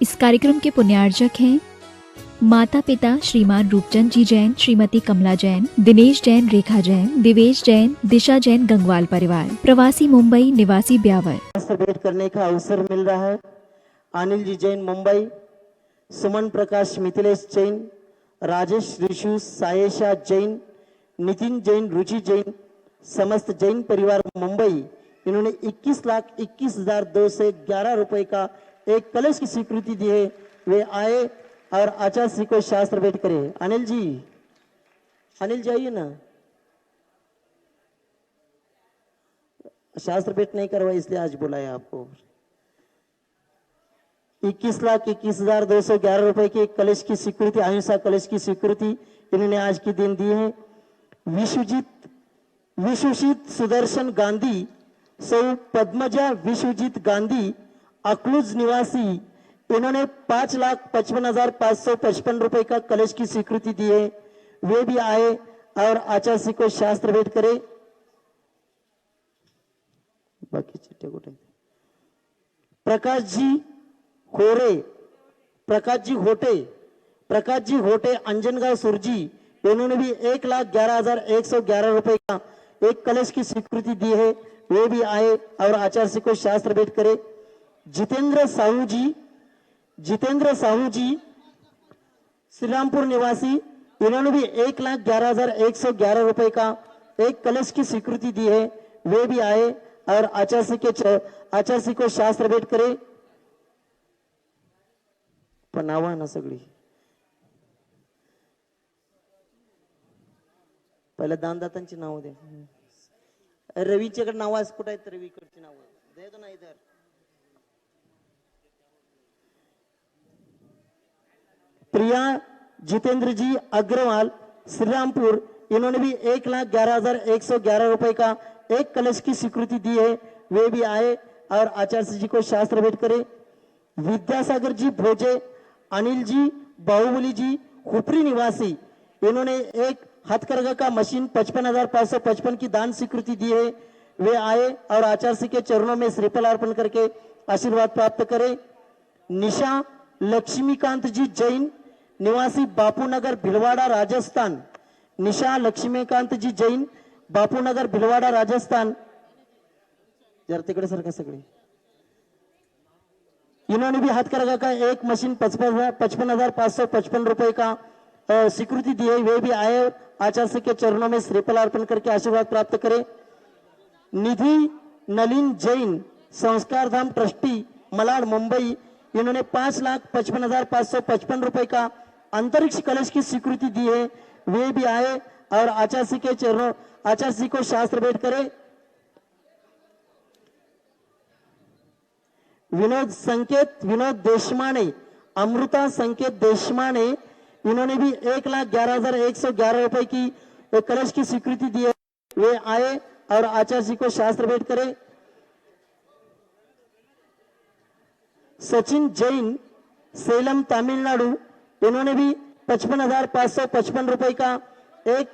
इस कार्यक्रम के पुण्यार्जक हैं माता पिता श्रीमान रूपचंद जी जैन, श्रीमती कमला जैन, दिनेश जैन, रेखा जैन, दिवेश जैन, दिशा जैन, गंगवाल परिवार, प्रवासी मुंबई, निवासी ब्यावर। भेंट करने का अवसर मिल रहा है। अनिल जी जैन मुंबई, सुमन प्रकाश मिथिलेश जैन, राजेश ऋषु सायेशा जैन, नितिन जैन, रुचि जैन, समस्त जैन परिवार मुंबई, इन्होंने 21,21,211 रुपए का एक कलश की स्वीकृति दी है। वे आए और आचार्य श्री को शास्त्र भेंट करें। अनिल जी आइए ना, शास्त्र भेंट नहीं करवाई इसलिए आज बुलाया आपको। 21,21,211 रुपए की एक कलश की स्वीकृति, अहिंसा कलश की स्वीकृति इन्होंने आज के दिन दी है। विश्वजीत सुदर्शन गांधी, सौ पद्मजा विश्वजीत गांधी, अकलूज निवासी, इन्होंने 5,55,555 रुपए का कलश की स्वीकृति दी है। वे भी आए और आचार्य श्री को शास्त्र भेंट करे। बाकी चिट्टे को प्रकाश जी होटे अंजनगांव सुरजी, इन्होंने भी 1,11,111 रुपए का एक कलश की स्वीकृति दी है। वे भी आए और आचार्य श्री को शास्त्र भेंट करे। जितेंद्र साहू जी श्रीरामपुर निवासी, इन्होंने भी 1,11,111 रुपए का एक कलश की स्वीकृति दी है। वे भी आए और आचार्य श्री को शास्त्र भेंट करे। नावा ना सगळी पहिला दानदातांची नाव दे। रवीच्याकडे नाव आज कुठे आहेत? रवीकडची नाव दे दो ना इधर। प्रिया जितेंद्र जी अग्रवाल श्रीरामपुर, इन्होंने भी 1,11,111 रुपए का एक कलश की स्वीकृति दी है। वे भी आए और आचार्य जी को शास्त्र भेंट करे। विद्यासागर जी भोजे, अनिल जी बाहुबली जी खुपरी निवासी, इन्होंने एक हथकरघा का मशीन 55,555 की दान स्वीकृति दी है। वे आए और आचार्य के चरणों में श्रीफल अर्पण करके आशीर्वाद प्राप्त करें। निशा लक्ष्मीकांत जी जैन, निवासी बापूनगर भिलवाड़ा राजस्थान, निशा लक्ष्मीकांत जी जैन, बापूनगर भिलवाड़ा राजस्थान, जरा तिकडे सारखा सगळे, इन्होंने भी हथकरघा का एक मशीन 55,555 रुपए का स्वीकृति दी है। वे भी आए आचार्य के चरणों में श्रीफल अर्पण करके आशीर्वाद प्राप्त करें। निधि नलिन जैन, संस्कार धाम ट्रस्टी मलाड मुंबई, इन्होंने 5,55,555 रुपए का अंतरिक्ष कलश की स्वीकृति दी है। वे भी आए और आचार्य के चरणों आचार्य को शास्त्र भेंट करें। विनोद देशमाने, अमृता संकेत देशमाने, इन्होंने भी 1,11,111 रुपए की एक कलश की स्वीकृति दी है। वे आए और आचार्य जी को शास्त्र भेंट करें। सचिन जैन सेलम तमिलनाडु, इन्होंने भी 55,555 रुपए का एक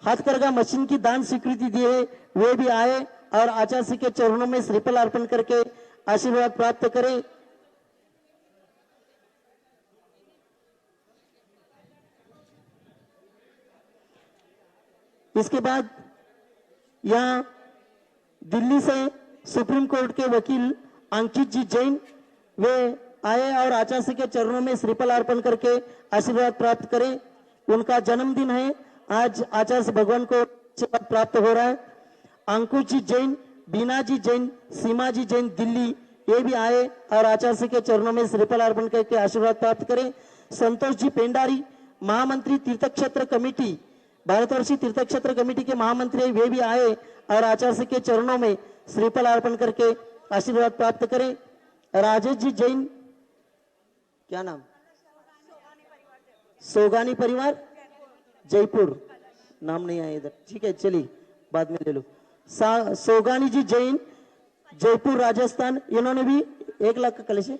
हथकरघा मशीन की दान स्वीकृति दी है। वे भी आए और आचार्य के चरणों में श्रीफल अर्पण करके आशीर्वाद प्राप्त करें। इसके बाद यहां दिल्ली से सुप्रीम कोर्ट के वकील अंकित जी जैन, वे आए और आचार्य के चरणों में श्रीफल अर्पण करके आशीर्वाद प्राप्त करें। उनका जन्मदिन है आज, आचार्य भगवान को आशीर्वाद प्राप्त हो रहा है। अंकुश जी जैन, बीना जी जैन, सीमा जी जैन दिल्ली, ये भी आए और आचार्य के चरणों में श्रीफल अर्पण करके आशीर्वाद प्राप्त करें। संतोष जी पेंडारी, महामंत्री तीर्थक्षेत्र कमेटी, भारतवर्षीय तीर्थक्षेत्र कमेटी के महामंत्री, वे भी आए और आचार्य के चरणों में श्रीफल अर्पण करके आशीर्वाद प्राप्त करें। राजेश जी जैन, क्या नाम? सोगानी परिवार जयपुर, नाम नहीं आया इधर, ठीक है चलिए बाद में ले लो। सोगानी जी जैन जयपुर राजस्थान, इन्होंने भी 1 लाख का कलश है,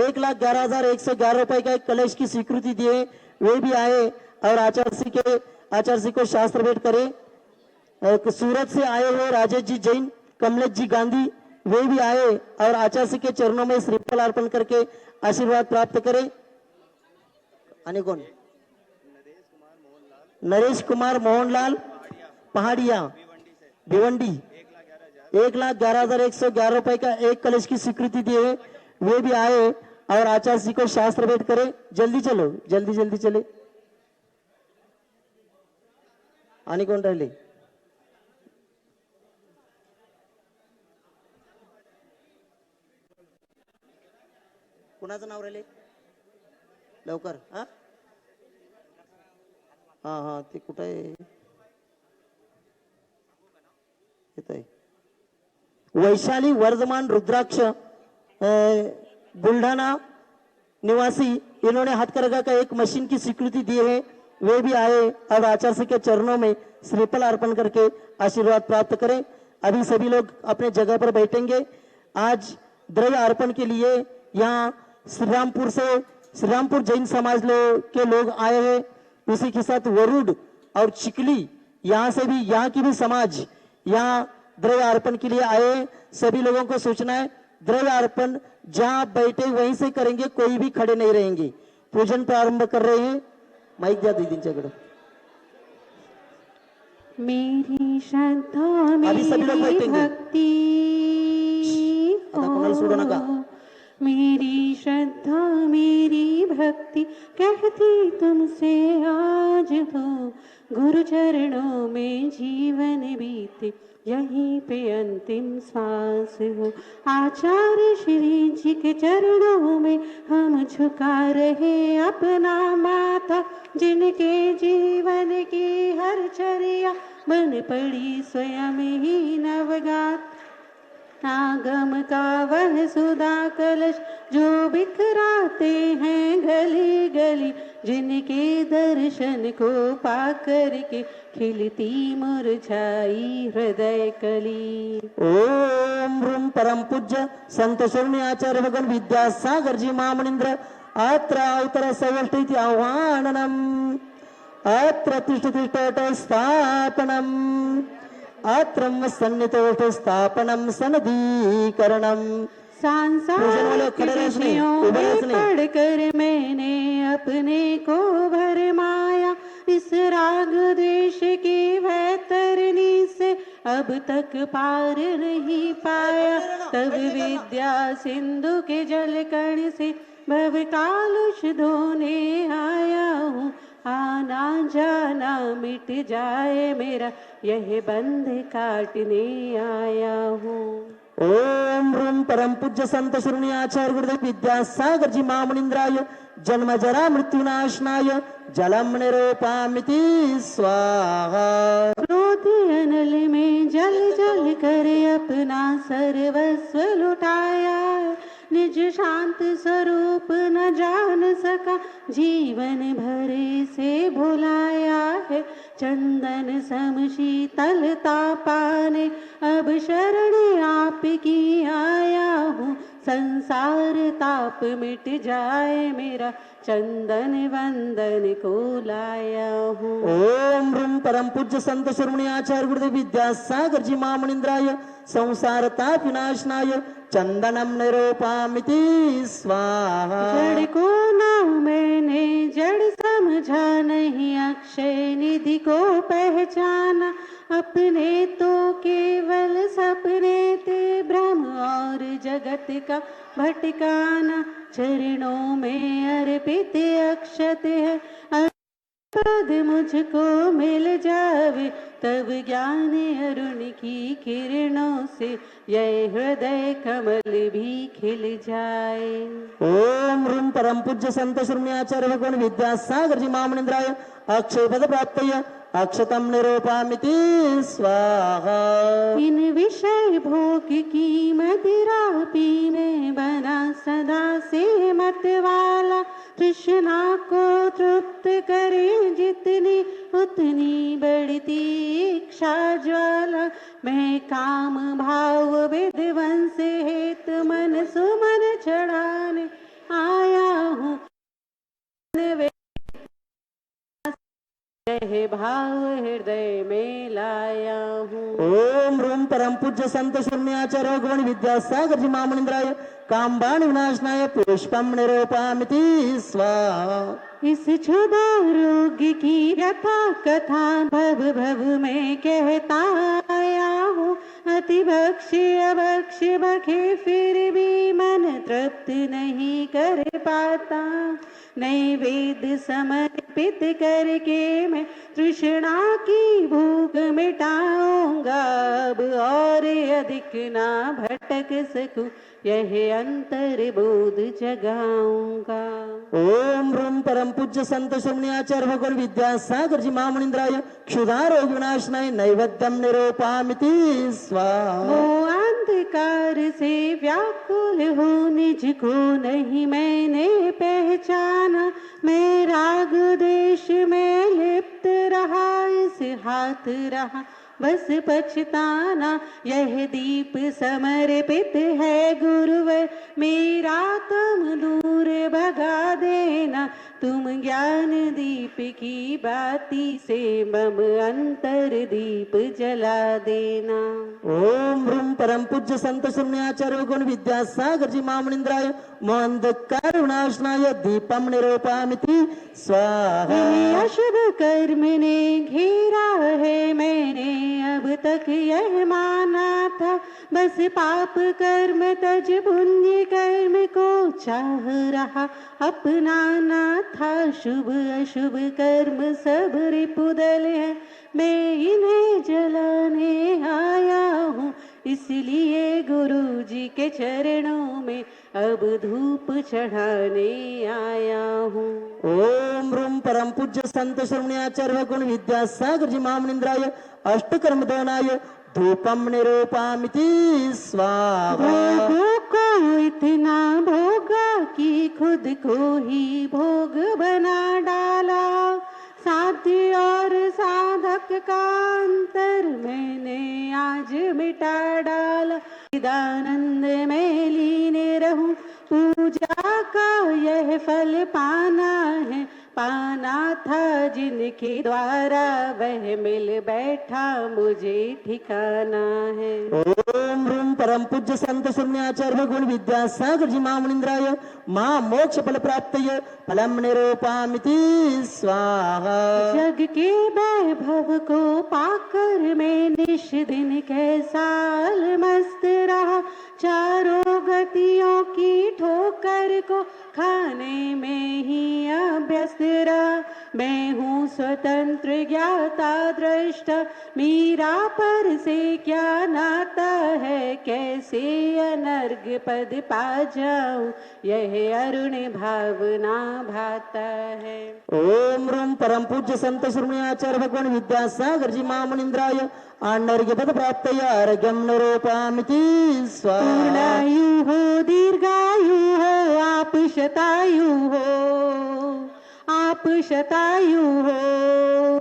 1,11,111 रुपए का एक कलश की स्वीकृति दी है। वे भी आए और आचार्य को शास्त्र भेंट करे। सूरत से आए हुए राजेश जी जैन, कमलेश जी गांधी, वे भी आए और आचार्य के चरणों में श्रीफल अर्पण करके आशीर्वाद प्राप्त करें। आणि कोण? नरेश कुमार मोहनलाल पहाड़िया भिवंडी 1,11,111 रुपए का एक कलश की स्वीकृति दिए है। वे भी आए और आचार्य जी को शास्त्र भेंट करें। जल्दी चलो, जल्दी जल्दी चले। आणि कोण राहिले? कुणाचं नाव राहिले? लवकर हा हा हा ते कुठं आहे? येत आहे वैशाली वर्धमान रुद्राक्ष बुल्ढाना निवासी, इन्होंने हथकरघा का एक मशीन की स्वीकृति दी है। वे भी आए और आचार्य के चरणों में श्रीफल अर्पण करके आशीर्वाद प्राप्त करें। अभी सभी लोग अपने जगह पर बैठेंगे। आज द्रव्य अर्पण के लिए यहाँ श्रीरामपुर जैन समाज के लोग आए हैं। उसी के साथ वरुड और चिकली यहाँ से भी, यहाँ की भी समाज यहाँ द्रव्य अर्पण के लिए आए हैं। सभी लोगों को सूचना है, द्रव्य अर्पण जहां बैठे वहीं से करेंगे, कोई भी खड़े नहीं रहेंगे। पूजन प्रारंभ कर रहे हैं। माइक द्या दीदींच्याकडे। मेरी श्रद्धा अभी सभी लोग मेरी बैठेंगे। भक्ति आता कोणाला सोडू नका। मेरी श्रद्धा मेरी भक्ति कहती तुमसे आज तो गुरु चरणों में जीवन बीते, यहीं पे अंतिम श्वास हो। आचार्य श्री जी के चरणों में हम झुका रहे अपना माथा, जिनके जीवन की हर चर्या बन पड़ी स्वयं ही नवगात। आगम का वह सुधा कलश जो बिखराते हैं गली गली, जिनके दर्शन को पाकर के खिलती मुरझाई हृदय कली। ओम ह्रूम परम पूज्य संत शरणी आचार्य भगवान विद्यासागर जी महामनिंद्र अत्र अवतर सवष्टीति आह्वाननम् अत्र तिष्ठतिष्ठत स्थापनम् अत्रम सन्नितोष्ठ स्थापनम सनदीकरणम। सांसारिक विषयों में पढ़कर मैंने अपने को भरमाया, इस राग द्वेष की वह तरनी से अब तक पार नहीं पाया। तब विद्या सिंधु के जल कण से भव कालुष धोने आया हूँ। आना जाना मिट जाए मेरा, यह बंध काटने आया हूँ। ओम ह्रूम परम पूज्य संत शरणी आचार्य गुरुदेव विद्यासागर जी महामनिंद्राय जन्म जरा मृत्युनाशनाय जलम निरूपामिति स्वाहा। क्रोध अनल में जल जल कर अपना सर्वस्व लुटाया, निज शांत स्वरूप न जान सका, जीवन भरे से भुलाया है। चंदन सम शीतलता पाने अब शरण आपकी आया हूँ। संसार ताप मिट जाए मेरा, चंदन वंदन को लाया हूँ। ओम ह्रूम परम पूज्य संत शरणी आचार्य गुरुदेव विद्यासागर जी महामनिंद्राय संसार ताप विनाशनाय चंदनम निरूपामिति स्वाहा। जड़ को ना मैंने जड़ समझा नहीं, अक्षय निधि को पहचाना। अपने तो केवल सपने थे, भ्रम और जगत का भटकाना। चरणों में अर्पित अक्षत है, पद मुझको मिल जावे, तब ज्ञान अरुण की किरणों से यह हृदय कमल भी खिल जाए। ओम ह्रूम परम पूज्य संत शरणी आचार्य भगवान विद्यासागर जी महामनिंद्राय अक्षय पद प्राप्तय अक्षतम निरूपामिति स्वाहा। इन विषय भोग की मदिरा पीने बना सदा से मत वाला, तृष्णा को तृप्त करे जितनी उतनी बढ़ती इच्छा ज्वाला। मैं काम भाव विध्वंस हेत मन सुमन चढ़ाने आया हूँ। यह भाव हृदय में लाया हूँ। ओम ह्रूम परम पूज्य संत शून्याचार्य भगवान विद्यासागर जी महामुनिंद्राय कामबाण विनाशनाय पुष्पम निरूपयामि स्वाहा। इस क्षुधा रोग की व्यथा कथा भव भव में कहता आया हूँ। अति भक्ष्य भक्ष्य भखे फिर भी मन तृप्त नहीं कर पाता। नैवेद्य समर्पित करके मैं तृष्णा की भूख मिटाऊंगा। अब और अधिक ना भटक सकूं, यह अंतर बोध जगाऊंगा। ओम ह्रूम परम पूज्य संत शून्याचार्य भगवान विद्यासागर जी महामुनिंद्राय क्षुधा रोग विनाशनाय नैवेद्यम निरूपयामि स्वाहा। वो अंधकार से व्याकुल हो निज को नहीं मैंने पहचाना। मैं राग देश में लिप्त रहा, इस हाथ रहा बस पछताना। यह दीप समर्पित है गुरुवर, मेरा तुम दूर भगा देना। तुम ज्ञान दीप की बाती से मम अंतर दीप जला देना। ओम ह्रूम परम पूज्य संत शून्याचार्य भगवान विद्यासागर जी महामुनिंद्राय अंधकार विनाशनाय दीपम निरूपयामि स्वाहा। अशुभ कर्म ने घेरा है, मैंने अब तक यह माना था। बस पाप कर्म तज पुण्य कर्म को चाह रहा अपनाना था। शुभ अशुभ कर्म सब रिपुदल है, मैं इन्हें जलाने आया हूँ। इसलिए गुरु जी के चरणों में अब धूप चढ़ाने आया हूँ। ओम ह्रूम परम पूज्य संत शून्याचार्य भगवान विद्यासागर जी महामुनिंद्राय अष्टकर्म दहनाय धूपम निरूपयामि स्वाहा। भोगों को इतना भोगा कि खुद को ही भोग बना डाला। साध्य और साधक का अंतर मैंने आज मिटा डाला। चिदानंद में लीन रहूं, पूजा का यह फल पाना है। पाना था जिनके द्वारा वह मिल बैठा, मुझे ठिकाना है। ओम ह्रूम परम पूज्य संत शून्याचार्य भगवान विद्यासागर जी महामुनिंद्राय मां मोक्ष फल प्राप्तये फलम निरूपयामि स्वाहा। जग के वैभव को पाकर मैं निश दिन कैसाल मस्त रहा। चारों गतियों की ठोकर को खाने में ही अभ्यस्त रहा। मैं हूँ स्वतंत्र ज्ञाता दृष्टा, मीरा पर से क्या नाता है। कैसे अनर्घ पद पा जाऊं, यह अरुण भावना भाता है। ओम ह्रूम परम पूज्य संत शून्याचार्य भगवान विद्यासागर जी महामुनिंद्राय अनर्घ्य पद प्राप्तये अर्घ्यम निरूपयामि स्वाहा। पूर्णायु हो दीर्घायु हो, आप शतायु हो, आप शतायु हो।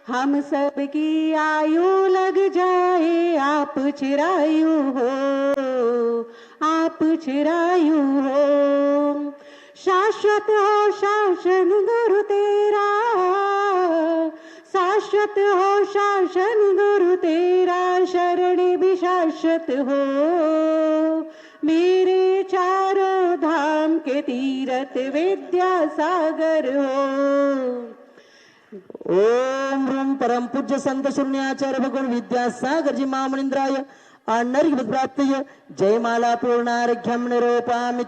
हम सब की आयु लग जाए, आप चिरायु हो, आप चिरायु हो। शाश्वत हो शासन गुरु तेरा, शाश्वत हो शासन गुरु तेरा। शरण भी शाश्वत हो, मेरे चारों धाम के तीरथ विद्यासागर हो। ओम ह्रूम परम पूज्य संत शून्याचार्य भगवान विद्यासागर जी महामुनिंद्राय अनर्घ्य पद प्राप्तये जयमाला पूर्णार्घ्यम निरूपयामि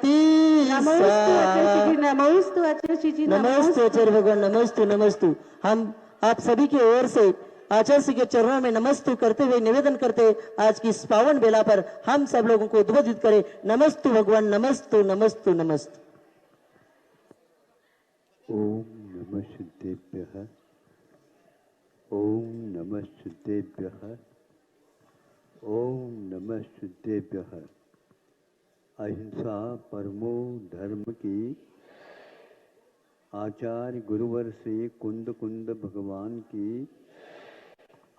स्वाहा। नमोस्तु आचार्य जी, नमस्ते आचार्य भगवान, नमस्तु नमस्तु। हम आप सभी की ओर से आचार्य जी के चरणों में नमस्तु करते हुए निवेदन करते आज की इस पावन बेला पर हम सब लोगों को उद्बोधित करें। नमस्तु भगवान, नमस्तु नमस्तु नमस्तु। ओम नमः सिद्धेभ्यः, ओम नमः सिद्धेभ्यः, ओम नमः सिद्धेभ्यः। अहिंसा परमो धर्म की आचार्य गुरुवर से कुंद कुंद भगवान की,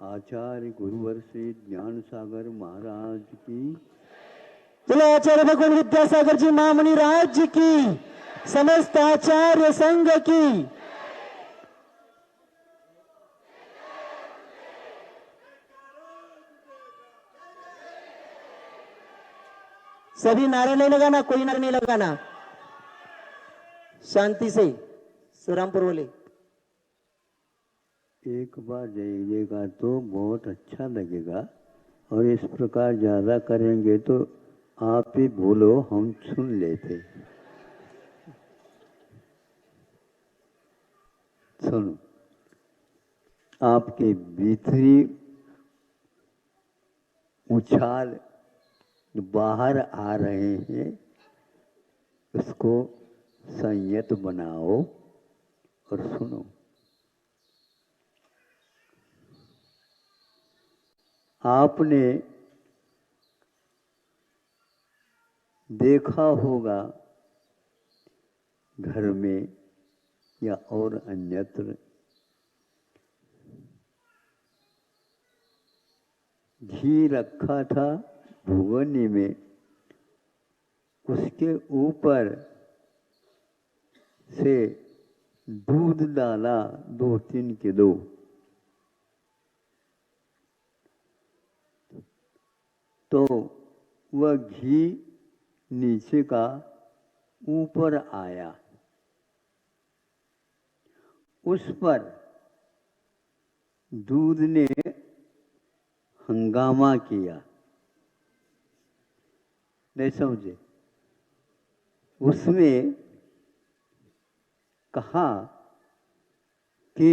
आचार्य गुरुवर से ज्ञान सागर महाराज की। चलो आचार्य भगवान विद्यासागर जी महामुनि राज्य की, समस्त आचार्य संघ की। सभी नारे नहीं लगाना, कोई नारे नहीं लगाना, शांति से। श्रीरामपुर वाले एक बार जाइएगा तो बहुत अच्छा लगेगा, और इस प्रकार ज़्यादा करेंगे तो आप ही बोलो, हम सुन लेते। सुनो, आपके भीतरी उछाल बाहर आ रहे हैं, उसको संयत बनाओ और सुनो। आपने देखा होगा घर में या और अन्यत्र, घी रखा था भुगोनी में, उसके ऊपर से दूध डाला 2-3 किलो, तो वह घी नीचे का ऊपर आया, उस पर दूध ने हंगामा किया। नहीं समझे? उसमें कहा कि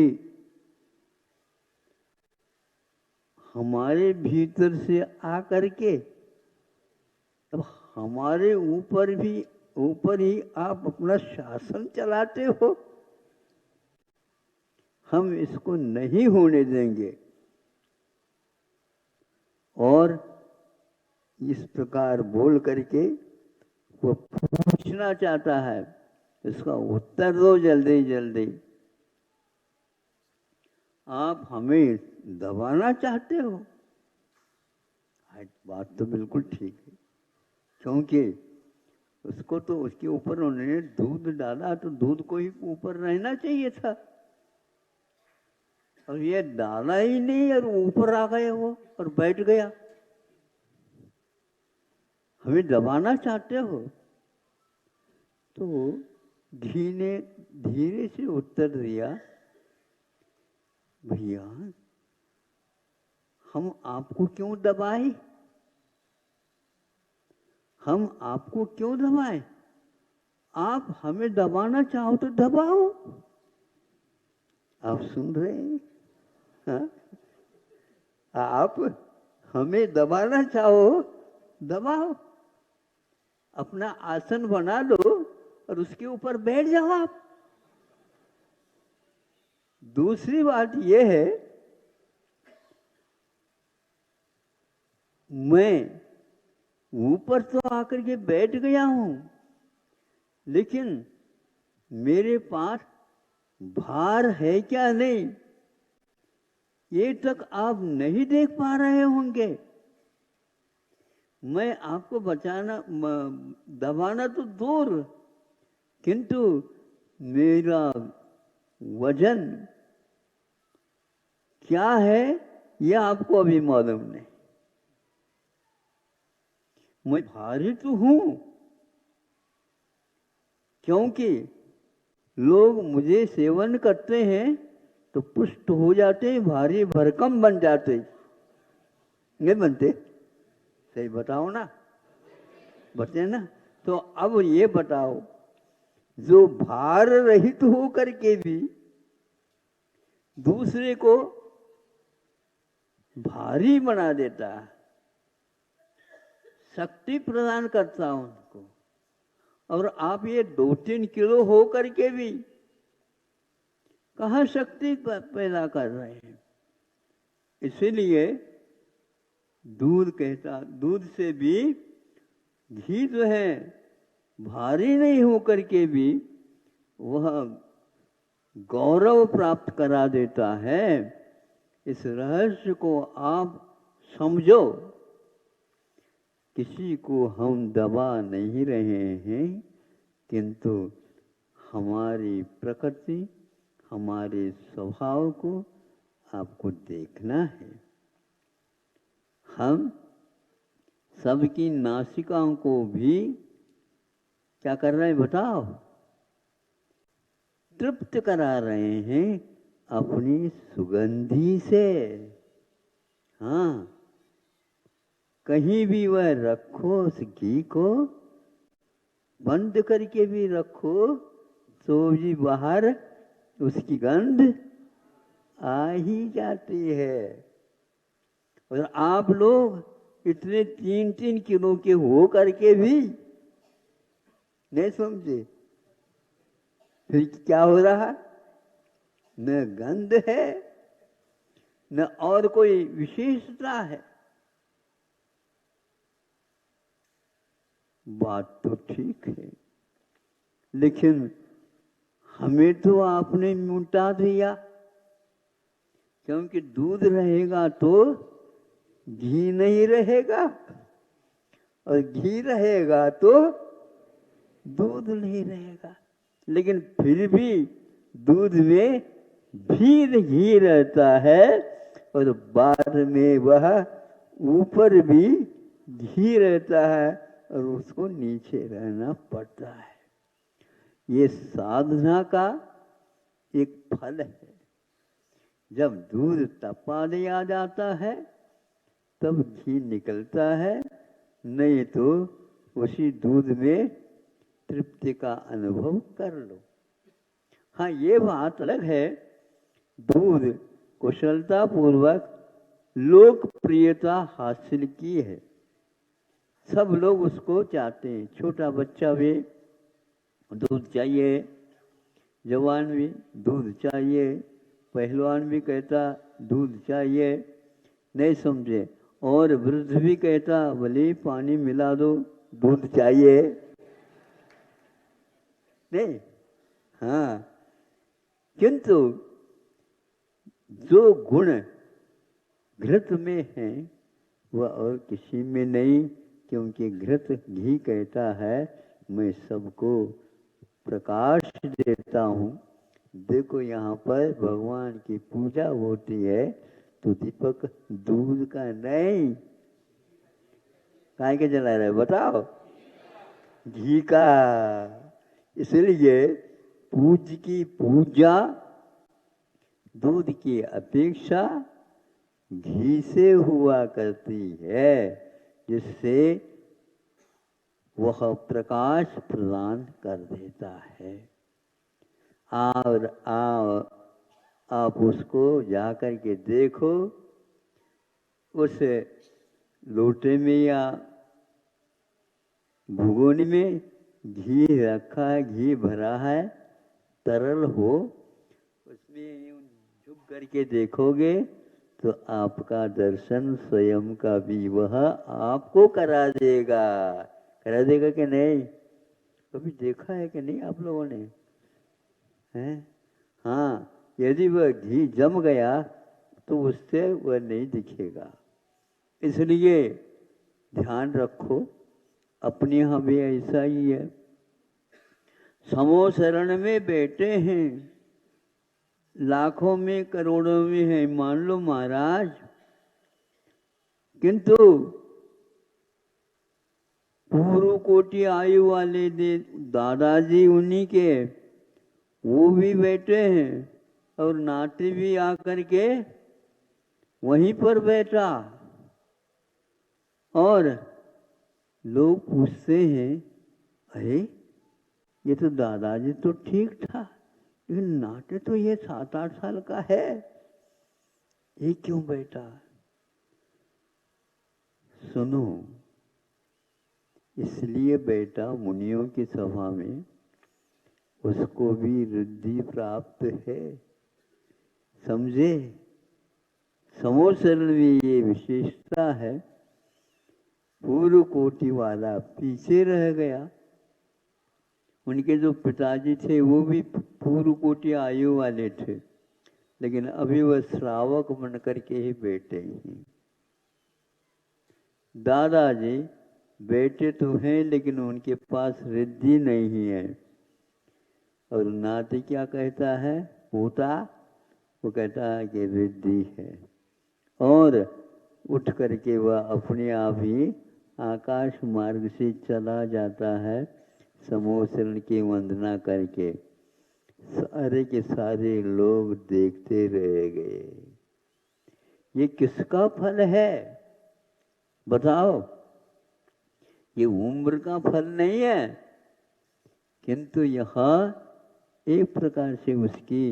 हमारे भीतर से आकर के अब हमारे ऊपर ही आप अपना शासन चलाते हो, हम इसको नहीं होने देंगे। और इस प्रकार बोल करके वो पूछना चाहता है, इसका उत्तर दो जल्दी जल्दी। आप हमें दबाना चाहते हो? बात तो बिल्कुल ठीक है, क्योंकि उसको तो उसके ऊपर उन्होंने दूध डाला, तो दूध को ही ऊपर रहना चाहिए था, और ये डाला ही नहीं और ऊपर आ गए वो और बैठ गया। हमें दबाना चाहते हो? तो घी ने धीरे से उत्तर दिया, भैया हम आपको क्यों दबाए? हम आपको क्यों दबाए? आप हमें दबाना चाहो तो दबाओ। आप सुन रहे हैं? हाँ? आप हमें दबाना चाहो दबाओ, अपना आसन बना लो और उसके ऊपर बैठ जाओ आप। दूसरी बात यह है, मैं ऊपर तो आकर के बैठ गया हूं, लेकिन मेरे पास भार है क्या नहीं, ये तक आप नहीं देख पा रहे होंगे। मैं आपको दबाना तो दूर, किंतु मेरा वजन क्या है यह आपको अभी मालूम नहीं। मैं भारी तो हूं, क्योंकि लोग मुझे सेवन करते हैं तो पुष्ट हो जाते हैं, भारी भरकम बन जाते, नहीं बनते? सही बताओ ना, बचे ना? तो अब ये बताओ, जो भार रहित हो करके भी दूसरे को भारी बना देता है, शक्ति प्रदान करता है उनको, और आप ये 2-3 किलो हो करके भी कहाँ शक्ति पैदा कर रहे हैं? इसीलिए दूध से भी घी जो है भारी नहीं हो करके भी वह गौरव प्राप्त करा देता है। इस रहस्य को आप समझो। किसी को हम दबा नहीं रहे हैं, किंतु हमारी प्रकृति, हमारे स्वभाव को आपको देखना है। हम सबकी नासिकाओं को भी क्या कर रहे हैं बताओ? तृप्त करा रहे हैं अपनी सुगंधी से। हाँ, कहीं भी वह रखो उस घी को, बंद करके भी रखो तो भी बाहर उसकी गंध आ ही जाती है। और आप लोग इतने 3-3 किलो के हो करके भी नहीं समझे, फिर क्या हो रहा? न गंध है न और कोई विशेषता है। बात तो ठीक है, लेकिन हमें तो आपने मिटा दिया, क्योंकि दूध रहेगा तो घी नहीं रहेगा, और घी रहेगा तो दूध नहीं रहेगा। लेकिन फिर भी दूध में भी घी रहता है, और बाद में वह ऊपर भी घी रहता है, और उसको नीचे रहना पड़ता है। ये साधना का एक फल है। जब दूध तपा दिया जाता है तब घी निकलता है, नहीं तो उसी दूध में तृप्ति का अनुभव कर लो। हाँ, ये बात अलग है, दूध कुशलता पूर्वक लोकप्रियता हासिल की है, सब लोग उसको चाहते हैं। छोटा बच्चा भी दूध चाहिए, जवान भी दूध चाहिए, पहलवान भी कहता दूध चाहिए, नहीं समझे, और वृद्ध भी कहता भले पानी मिला दो, दूध चाहिए। नहीं, हाँ, किंतु जो गुण घृत में है वह और किसी में नहीं, क्योंकि घृत घी कहता है मैं सबको प्रकाश देता हूँ। देखो यहाँ पर भगवान की पूजा होती है तो दीपक दूध का नहीं, काय के जला रहे बताओ? घी का। इसलिए पूज्य की पूजा दूध की अपेक्षा घी से हुआ करती है, जिससे वह प्रकाश प्रदान कर देता है। और आप उसको जाकर के देखो, उस लोटे में या भगोनी में घी रखा है, घी भरा है, तरल हो, उसमें झुक करके देखोगे तो आपका दर्शन स्वयं का भी वह आपको करा देगा। करा देगा कि नहीं? कभी देखा है कि नहीं आप लोगों ने? हैं? हाँ, यदि वह घी जम गया तो उससे वह नहीं दिखेगा। इसलिए ध्यान रखो, अपने यहाँ भी ऐसा ही है। समो शरण में बैठे हैं, लाखों में करोड़ों में है, मान लो महाराज, किंतु पूर्व कोटि आयु वाले दादाजी उन्हीं के, वो भी बैठे हैं, और नाती भी आकर के वहीं पर बैठा, और लोग पूछते हैं अरे ये तो दादाजी तो ठीक था, लेकिन नाते तो ये 7-8 साल का है, ये क्यों बैठा? सुनो, इसलिए बैठा मुनियों की सभा में, उसको भी रिद्धि प्राप्त है, समझे? समोसरण में ये विशेषता है। पूर्व कोटि वाला पीछे रह गया, उनके जो पिताजी थे वो भी पूर्व कोटि आयु वाले थे, लेकिन अभी वह श्रावक बन करके ही बैठे हैं। दादाजी बेटे तो हैं, लेकिन उनके पास रिद्धि नहीं है। और नाती क्या कहता है? पोता, वो कहता है कि रिद्धि है, और उठ करके वह अपने आप ही आकाश मार्ग से चला जाता है समोसरण की वंदना करके। सारे के सारे लोग देखते रह गए। ये किसका फल है बताओ? ये उम्र का फल नहीं है, किंतु यह एक प्रकार से उसकी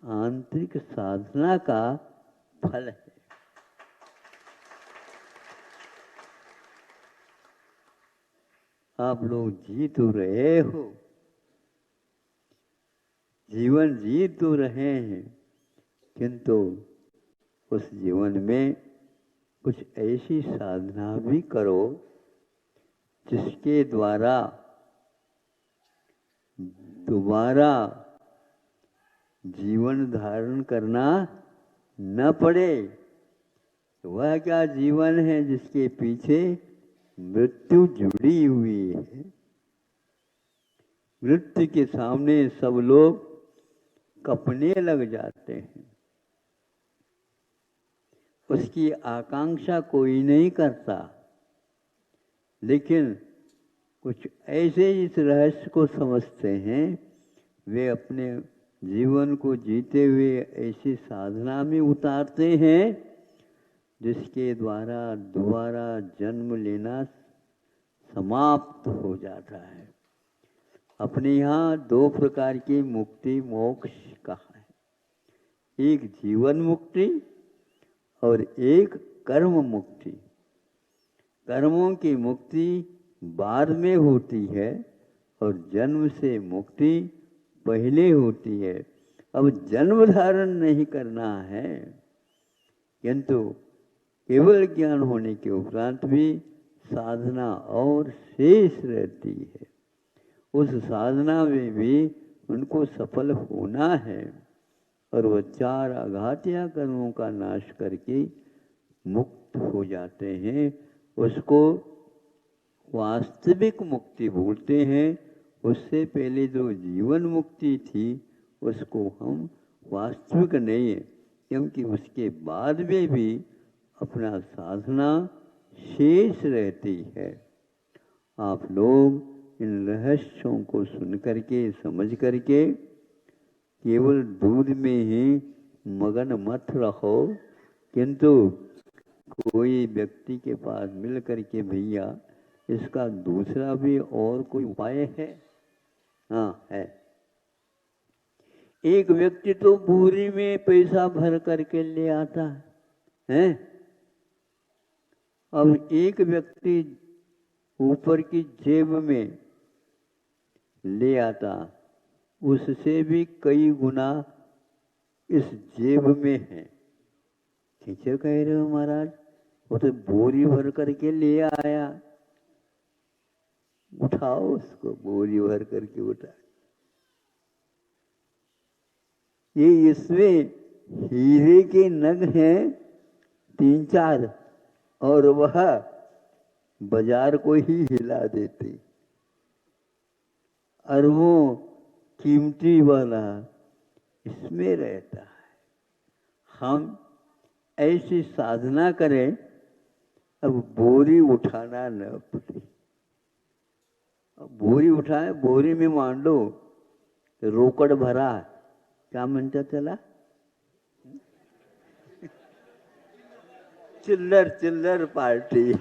आंतरिक साधना का फल है। आप लोग जी तो रहे हो, जीवन जी तो रहे हैं, किंतु उस जीवन में कुछ ऐसी साधना भी करो जिसके द्वारा दोबारा जीवन धारण करना न पड़े। वह क्या जीवन है जिसके पीछे मृत्यु जुड़ी हुई है। मृत्यु के सामने सब लोग कपने लग जाते हैं। उसकी आकांक्षा कोई नहीं करता, लेकिन कुछ ऐसे इस रहस्य को समझते हैं, वे अपने जीवन को जीते हुए ऐसी साधना में उतारते हैं जिसके द्वारा दोबारा जन्म लेना समाप्त हो जाता है। अपने यहाँ दो प्रकार की मुक्ति मोक्ष कहा है, एक जीवन मुक्ति और एक कर्म मुक्ति। कर्मों की मुक्ति बाद में होती है और जन्म से मुक्ति पहले होती है। अब जन्म धारण नहीं करना है, किंतु केवल ज्ञान होने के उपरांत भी साधना और शेष रहती है। उस साधना में भी उनको सफल होना है और वह चार आघातिया कर्मों का नाश करके मुक्त हो जाते हैं। उसको वास्तविक मुक्ति बोलते हैं। उससे पहले जो जीवन मुक्ति थी उसको हम वास्तविक नहीं है, क्योंकि उसके बाद में भी अपना साधना शेष रहती है। आप लोग इन रहस्यों को सुन करके समझ करके केवल दूध में ही मगन मत रहो, किंतु कोई व्यक्ति के पास मिल करके भैया इसका दूसरा भी और कोई उपाय है? हाँ है। एक व्यक्ति तो बोरी में पैसा भर करके ले आता है, अब एक व्यक्ति ऊपर की जेब में ले आता, उससे भी कई गुना इस जेब में है। कैसे कह रहे हो महाराज? वो तो बोरी भर करके ले आया। उठाओ उसको, बोरी भर करके उठा। ये इसमें हीरे के नग हैं 3-4 और वह बाजार को ही हिला देते। अरबों कीमती वाला इसमें रहता है। हम ऐसी साधना करें अब बोरी उठाना न पड़े। बोरी उठाए, बोरी में मान लो रोकड़ भरा, क्या म्हणता त्याला? चिल्लर चिल्लर पार्टी।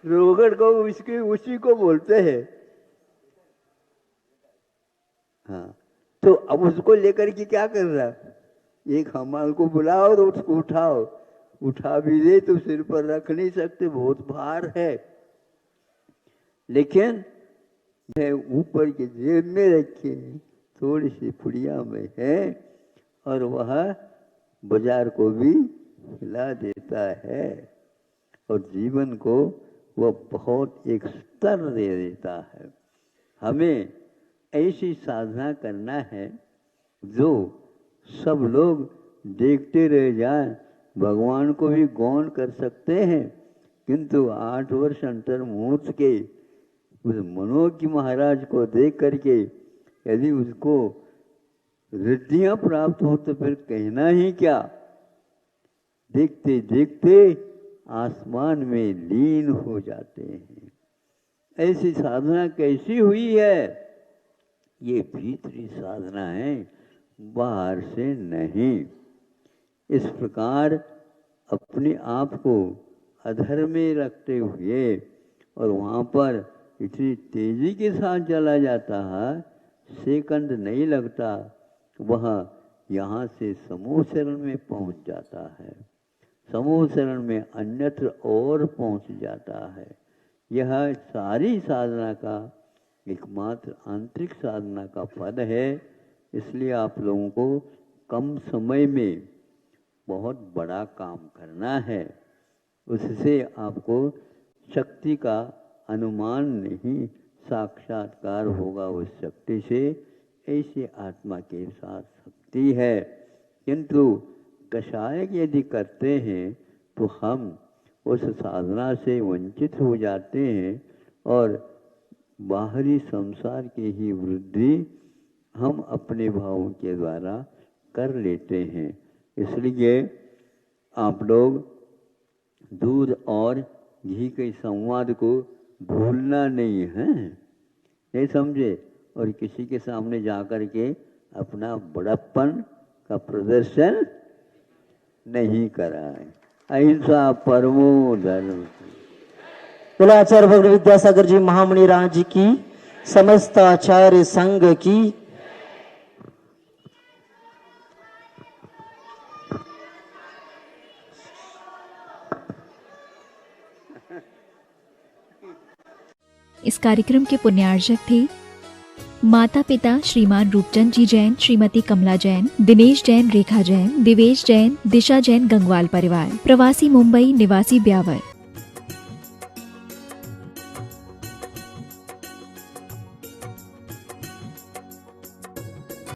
रोकड़ को उसकी उसी को बोलते हैं। हाँ, तो अब उसको लेकर के क्या कर रहा? एक हमाल को बुलाओ और उसको उठाओ। उठा भी दे तो सिर पर रख नहीं सकते, बहुत भार है। लेकिन ऊपर के जेब में रखे, थोड़ी सी पुड़िया में है और वह बाजार को भी हिला देता है और जीवन को वह बहुत एक स्तर दे देता है। हमें ऐसी साधना करना है जो सब लोग देखते रह जाएं। भगवान को भी गौण कर सकते हैं, किंतु 8 वर्ष अंतर मुहूर्त के उस मनोज्ञ महाराज को देख करके यदि उसको रिद्धियां प्राप्त हो तो फिर कहना ही क्या। देखते देखते आसमान में लीन हो जाते हैं। ऐसी साधना कैसी हुई है? ये भीतरी साधना है, बाहर से नहीं। इस प्रकार अपने आप को अधर में रखते हुए और वहाँ पर इतनी तेजी के साथ चला जाता है, सेकंड नहीं लगता, वह यहाँ से समूह शरण में पहुँच जाता है। समूह शरण में अन्यत्र और पहुँच जाता है। यह सारी साधना का एकमात्र आंतरिक साधना का पद है। इसलिए आप लोगों को कम समय में बहुत बड़ा काम करना है। उससे आपको शक्ति का अनुमान नहीं, साक्षात्कार होगा उस शक्ति से। ऐसे आत्मा के साथ शक्ति है। किंतु कषाय यदि करते हैं तो हम उस साधना से वंचित हो जाते हैं और बाहरी संसार की ही वृद्धि हम अपने भावों के द्वारा कर लेते हैं। इसलिए आप लोग दूध और घी के संवाद को भूलना नहीं है, नहीं समझे? और किसी के सामने जाकर के अपना बड़प्पन का प्रदर्शन नहीं कराए। अहिंसा परमो धर्म। बोले आचार्य भगवान विद्यासागर जी महामणि राज जी की, समस्त आचार्य संघ की। इस कार्यक्रम के पुण्यार्चक थे माता पिता श्रीमान रूपचंद जी जैन, श्रीमती कमला जैन, दिनेश जैन, रेखा जैन, दिवेश जैन, दिशा जैन, गंगवाल परिवार, प्रवासी मुंबई, निवासी ब्यावर।